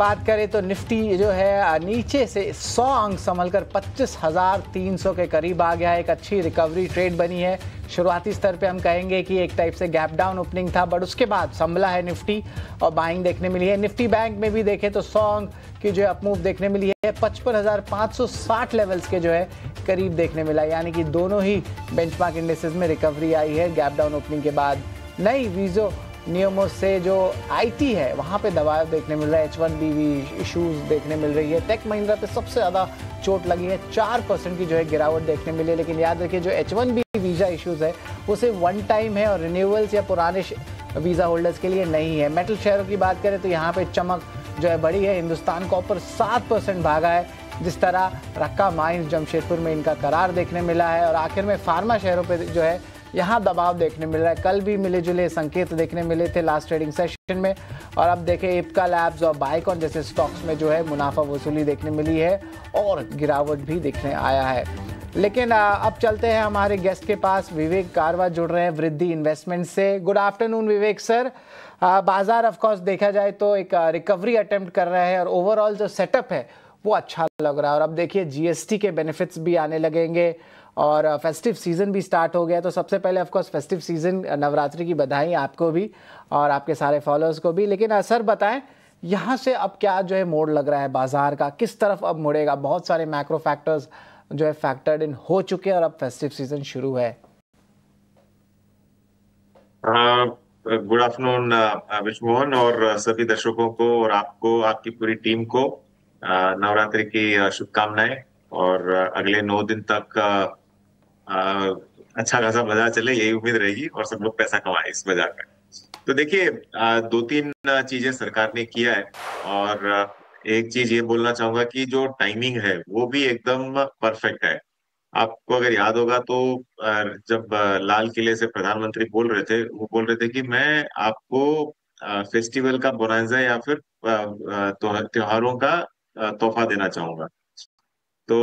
बात करें तो निफ्टी जो है नीचे से 100 अंक संभलकर 25,300 के करीब आ गया है। एक अच्छी रिकवरी ट्रेड बनी है। शुरुआती स्तर पे हम कहेंगे कि एक टाइप से गैप डाउन ओपनिंग था, बट उसके बाद संभला है निफ्टी और बाइंग देखने मिली है। निफ्टी बैंक में भी देखें तो 100 अंक की जो है अपमूव देखने मिली है। 55,560 लेवल्स के जो है करीब देखने मिला, यानी कि दोनों ही बेंचमार्क इंडेक्सेस में रिकवरी आई है गैप डाउन ओपनिंग के बाद। नई वीजो नियमों से जो आईटी है वहां पे दबाव देखने मिल रहा है। H1B इश्यूज देखने मिल रही है। टेक महिंद्रा पे सबसे ज़्यादा चोट लगी है, 4% की जो है गिरावट देखने मिली है। लेकिन याद रखिए जो H1B वीज़ा इश्यूज है वो सिर्फ वन टाइम है और रिन्यूअल्स या पुराने वीज़ा होल्डर्स के लिए नहीं है। मेटल शेयरों की बात करें तो यहाँ पे चमक जो है बड़ी है। हिंदुस्तान कॉपर 7% भागा है, जिस तरह रक्का माइंस जमशेदपुर में इनका करार देखने मिला है। और आखिर में फार्मा शेयरों पे जो है यहाँ दबाव देखने मिल रहा है। कल भी मिले जुले संकेत देखने मिले थे लास्ट ट्रेडिंग सेशन में, और अब देखें इप्का लैब्स और बाइकॉन जैसे स्टॉक्स में जो है मुनाफा वसूली देखने मिली है और गिरावट भी देखने आया है। लेकिन अब चलते हैं हमारे गेस्ट के पास। विवेक कारवा जुड़ रहे हैं वृद्धि इन्वेस्टमेंट से। गुड आफ्टरनून विवेक सर। बाजार ऑफ कोर्स देखा जाए तो एक रिकवरी अटेम्प्ट कर रहा है और ओवरऑल जो सेटअप है वो अच्छा लग रहा है। और अब देखिए जीएसटी के बेनिफिट्स भी आने लगेंगे और फेस्टिव सीजन भी स्टार्ट हो गया। तो सबसे पहले of course festive season Navratri की बधाई आपको भी और आपके सारे फॉलोअर्स को भी। लेकिन सर बताएं यहाँ से अब क्या जो है मोड़ लग रहा है बाजार का, किस तरफ अब मुड़ेगा? बहुत सारे मैक्रो फैक्टर्स जो है फैक्टर्ड इन हो चुके हैं और अब फेस्टिव सीजन शुरू है। गुड आफ्टरनून विश्वमोहन और सभी दर्शकों को और आपको, आपकी पूरी टीम को नवरात्रि की शुभकामनाएं। और अगले 9 दिन तक अच्छा खासा बाजार चले, यही उम्मीद रहेगी और सब लोग पैसा कमाए इस बाजार में। तो देखिए, 2-3 चीजें सरकार ने किया है और एक चीज ये बोलना चाहूंगा कि जो टाइमिंग है वो भी एकदम परफेक्ट है। आपको अगर याद होगा तो जब लाल किले से प्रधानमंत्री बोल रहे थे, वो बोल रहे थे कि मैं आपको फेस्टिवल का बोनांजा या फिर त्योहारों का तोहफा देना चाहूंगा। तो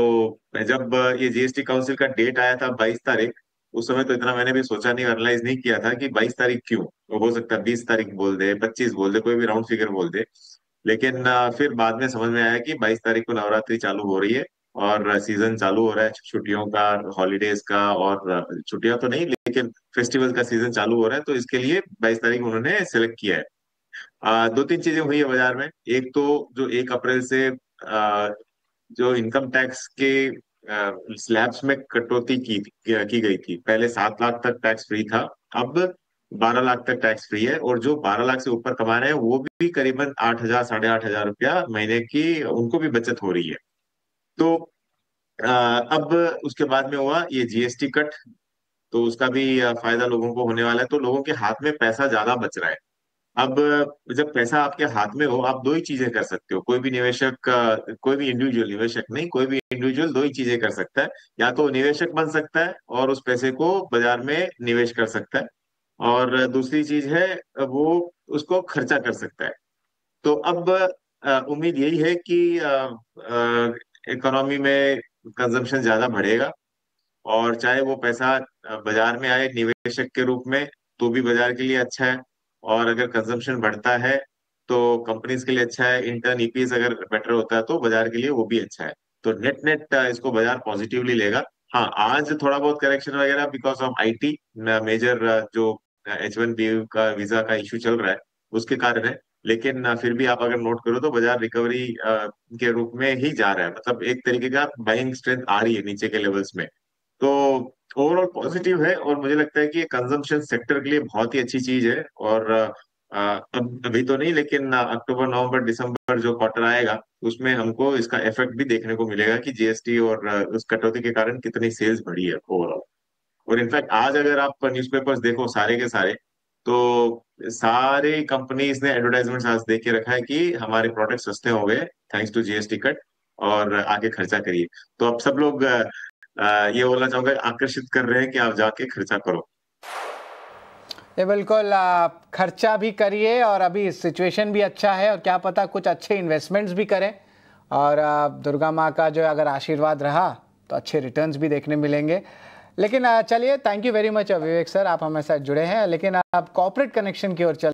जब ये जीएसटी काउंसिल का डेट आया था 22 तारीख, उस समय तो इतना मैंने भी सोचा नहीं, एनालाइज नहीं किया था कि 22 तारीख क्यों। वो हो सकता है 20 तारीख बोल दे, 25 बोल दे, कोई भी राउंड फिगर बोल दे। लेकिन फिर बाद में समझ में आया कि 22 तारीख को नवरात्रि चालू हो रही है और सीजन चालू हो रहा है छुट्टियों का, हॉलीडेज का। और छुट्टियां तो नहीं लेकिन फेस्टिवल का सीजन चालू हो रहा है, तो इसके लिए 22 तारीख उन्होंने सेलेक्ट किया है। 2-3 चीजें हुई है बाजार में। एक तो जो 1 अप्रैल से जो इनकम टैक्स के स्लैब्स में कटौती की गई थी। पहले 7 लाख तक टैक्स फ्री था, अब 12 लाख तक टैक्स फ्री है। और जो 12 लाख से ऊपर कमा रहे हैं वो भी करीबन 8,000 8,500 रुपया महीने की उनको भी बचत हो रही है। तो अब उसके बाद में हुआ ये जीएसटी कट, तो उसका भी फायदा लोगों को होने वाला है। तो लोगों के हाथ में पैसा ज्यादा बच रहा है। अब जब पैसा आपके हाथ में हो, आप 2 ही चीजें कर सकते हो। कोई भी निवेशक, कोई भी इंडिविजुअल निवेशक नहीं, कोई भी इंडिविजुअल 2 ही चीजें कर सकता है। या तो निवेशक बन सकता है और उस पैसे को बाजार में निवेश कर सकता है, और दूसरी चीज है वो उसको खर्चा कर सकता है। तो अब उम्मीद यही है कि इकोनॉमी में कंजम्पशन ज्यादा बढ़ेगा, और चाहे वो पैसा बाजार में आए निवेशक के रूप में तो भी बाजार के लिए अच्छा है। और अगर कंजम्पशन बढ़ता है तो कंपनीज के लिए अच्छा है। इंटर्न ईपीएस अगर बेटर होता है तो बाजार के लिए वो भी अच्छा है। तो नेट नेट इसको बाजार पॉजिटिवली लेगा। हाँ, आज थोड़ा बहुत करेक्शन वगैरह बिकॉज ऑफ आईटी मेजर जो H1B का वीजा का इश्यू चल रहा है उसके कारण है। लेकिन फिर भी आप अगर नोट करो तो बाजार रिकवरी के रूप में ही जा रहा है। मतलब एक तरीके का बाइंग स्ट्रेंथ आ रही है नीचे के लेवल्स में। तो ओवरऑल पॉजिटिव है और मुझे लगता है कि ये कंजम्पशन सेक्टर के लिए बहुत ही अच्छी चीज है। और अब अभी तो नहीं, लेकिन अक्टूबर नवंबर दिसंबर जो क्वार्टर आएगा उसमें हमको इसका इफेक्ट भी देखने को मिलेगा कि जीएसटी और उस कटौती के कारण कितनी सेल्स बढ़ी है ओवरऑल। और इनफैक्ट आज अगर आप न्यूज़पेपर्स देखो सारे के सारे, तो सारे कंपनीज ने एडवर्टाइजमेंट आज देख के रखा है कि हमारे प्रोडक्ट सस्ते हो गए थैंक्स टू जीएसटी कट, और आगे खर्चा करिए। तो अब सब लोग ये बोलना चाहूंगा, आकर्षित कर रहे हैं कि आप जाके खर्चा करो। ये बिल्कुल खर्चा भी करिए और अभी सिचुएशन भी अच्छा है और क्या पता कुछ अच्छे इन्वेस्टमेंट्स भी करें। और दुर्गा माँ का जो अगर आशीर्वाद रहा तो अच्छे रिटर्न्स भी देखने मिलेंगे। लेकिन चलिए, thank you very much Vivek sir, आप हमारे साथ जुड़े हैं। लेकिन आप कॉर्पोरेट कनेक्शन की ओर चल